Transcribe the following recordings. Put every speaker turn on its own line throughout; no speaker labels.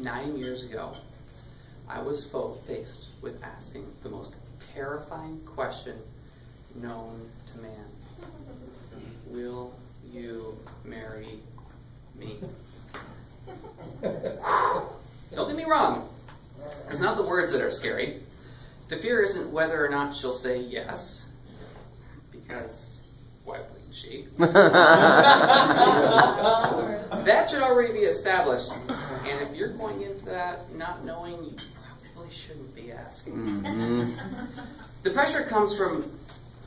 9 years ago, I was faced with asking the most terrifying question known to man. Will you marry me? Don't get me wrong. It's not the words that are scary. The fear isn't whether or not she'll say yes, because why wouldn't she? That should already be established. And if you're going into that not knowing, you probably shouldn't be asking. Mm-hmm. The pressure comes from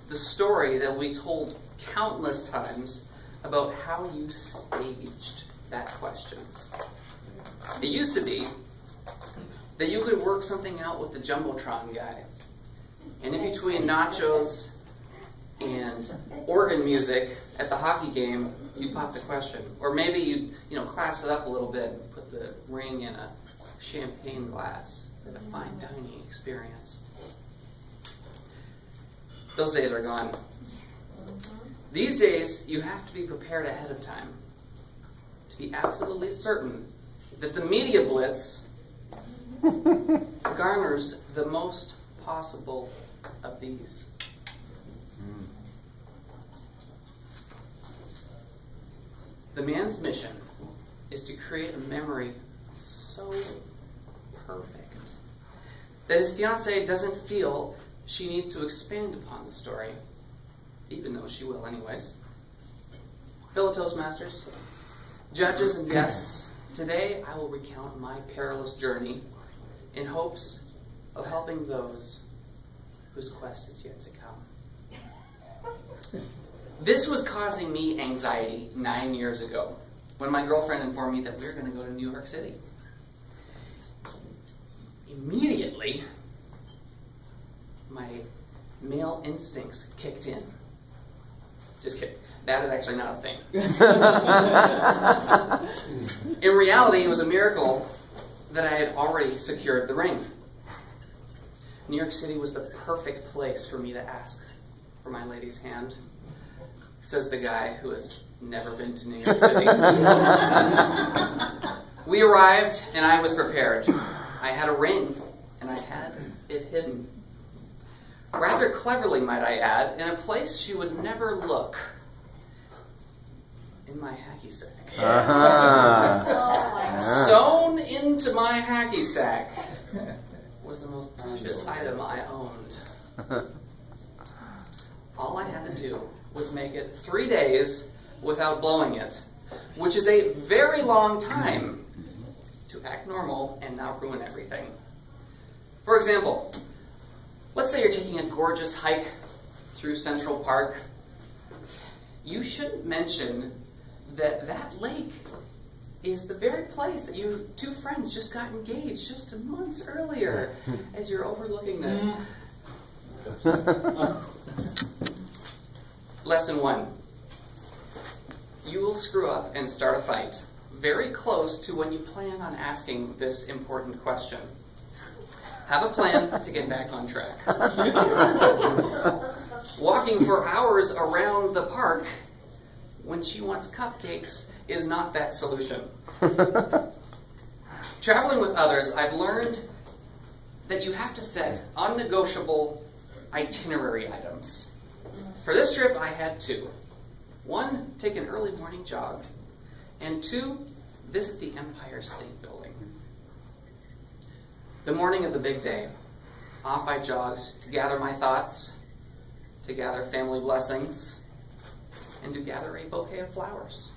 the story that we told countless times about how you staged that question. It used to be that you could work something out with the Jumbotron guy. And in between nachos and organ music at the hockey game, you pop the question. Or maybe you class it up a little bit and put the ring in a champagne glass at a fine dining experience. Those days are gone. These days, you have to be prepared ahead of time to be absolutely certain that the media blitz garners the most possible of these. The man's mission is to create a memory so perfect that his fiancée doesn't feel she needs to expand upon the story, even though she will anyways. Fellow Toastmasters, judges and guests, today I will recount my perilous journey in hopes of helping those whose quest is yet to come. This was causing me anxiety 9 years ago when my girlfriend informed me that we were going to go to New York City. Immediately, my male instincts kicked in. Just kidding. That is actually not a thing. In reality, it was a miracle that I had already secured the ring. New York City was the perfect place for me to ask for my lady's hand, says the guy who has never been to New York City. We arrived, and I was prepared. I had a ring, and I had it hidden. Rather cleverly, might I add, in a place she would never look. In my hacky sack. Sewn into my hacky sack was the most precious item I owned. All I had to do was make it 3 days without blowing it, which is a very long time to act normal and not ruin everything. For example, let's say you're taking a gorgeous hike through Central Park. You shouldn't mention that that lake is the very place that your two friends just got engaged just months earlier as you're overlooking this. Lesson 1. You will screw up and start a fight very close to when you plan on asking this important question. Have a plan to get back on track. Walking for hours around the park when she wants cupcakes is not that solution. Traveling with others, I've learned that you have to set unnegotiable itinerary items. For this trip, I had 2. 1, take an early morning jog, and 2, visit the Empire State Building. The morning of the big day, off I jogged to gather my thoughts, to gather family blessings, and to gather a bouquet of flowers.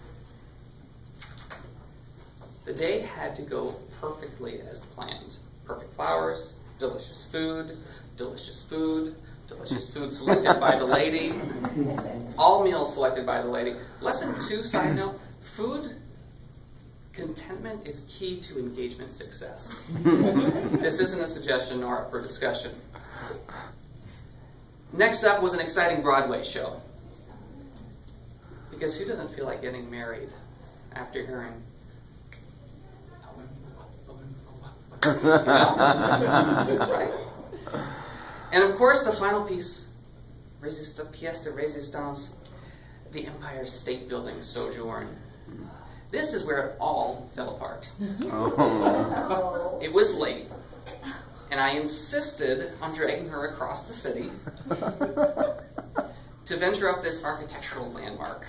The day had to go perfectly as planned. Perfect flowers, delicious food, delicious food, delicious food selected by the lady, all meals selected by the lady. Lesson 2, side note, food contentment is key to engagement success. This isn't a suggestion nor up for discussion. Next up was an exciting Broadway show. Because who doesn't feel like getting married after hearing, right? And of course, the final piece, pièce de résistance, the Empire State Building sojourn. This is where it all fell apart.
Oh.
It was late, and I insisted on dragging her across the city to venture up this architectural landmark.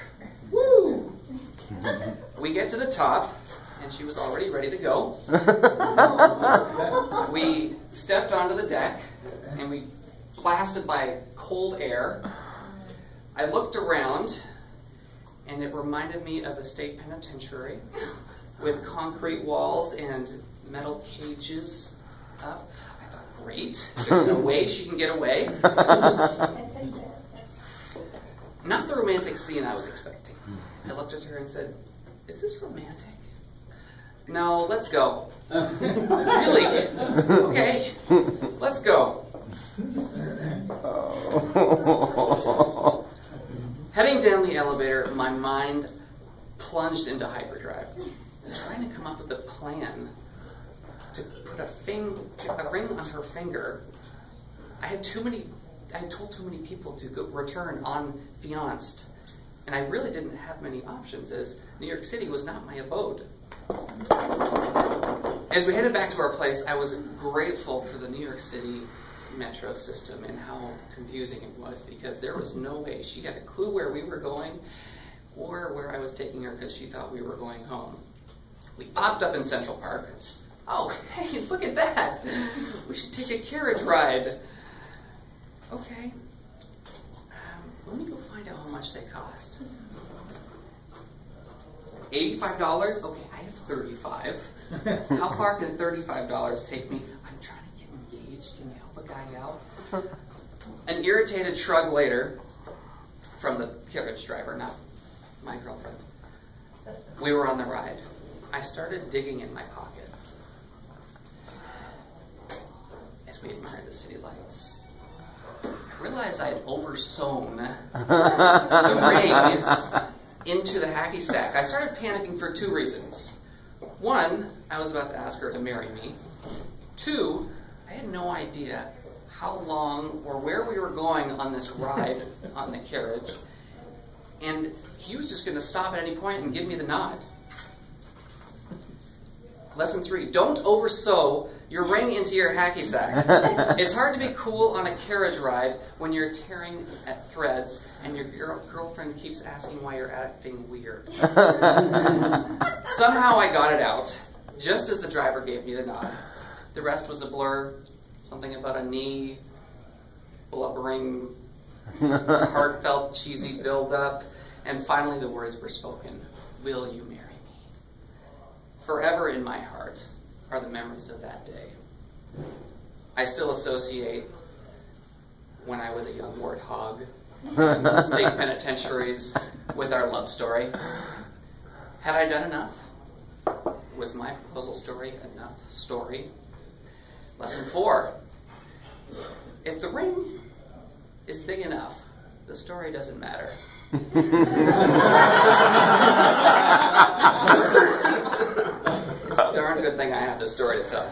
Woo! We get to the top, and she was already ready to go. We stepped onto the deck, and we blasted by cold air. I looked around, and it reminded me of a state penitentiary with concrete walls and metal cages up. I thought, great, there's no way she can get away. Not the romantic scene I was expecting. I looked at her and said, is this romantic? No, let's go. Really? Okay, let's go. Heading down the elevator, my mind plunged into hyperdrive, trying to come up with a plan to put a ring on her finger. I had told too many people to return unfianced, and I really didn't have many options, as New York City was not my abode. As we headed back to our place, I was grateful for the New York City metro system and how confusing it was, because there was no way she had a clue where we were going or where I was taking her, because she thought we were going home. We popped up in Central Park. Oh, hey, look at that. We should take a carriage ride. Okay. Let me go find out how much they cost. $85? Okay, I have $35. How far can $35 take me? I'm trying to get engaged. Can you help a guy out? An irritated shrug later from the carriage driver, not my girlfriend. We were on the ride. I started digging in my pocket as we admired the city lights. I realized I had oversewn the ring into the hacky sack. I started panicking for two reasons. One, I was about to ask her to marry me. Two, I had no idea how long or where we were going on this ride on the carriage, and he was just going to stop at any point and give me the nod. Lesson 3, don't oversew your ring into your hacky sack. It's hard to be cool on a carriage ride when you're tearing at threads and your girlfriend keeps asking why you're acting weird. Somehow I got it out, just as the driver gave me the nod. The rest was a blur. Something about a knee, blubbering, heartfelt, cheesy build-up, and finally the words were spoken. Will you marry me? Forever in my heart are the memories of that day. I still associate when I was a young warthog, state penitentiaries, with our love story. Had I done enough? Was my proposal story enough story? Lesson 4. If the ring is big enough, the story doesn't matter. It's a darn good thing I have this story to tell.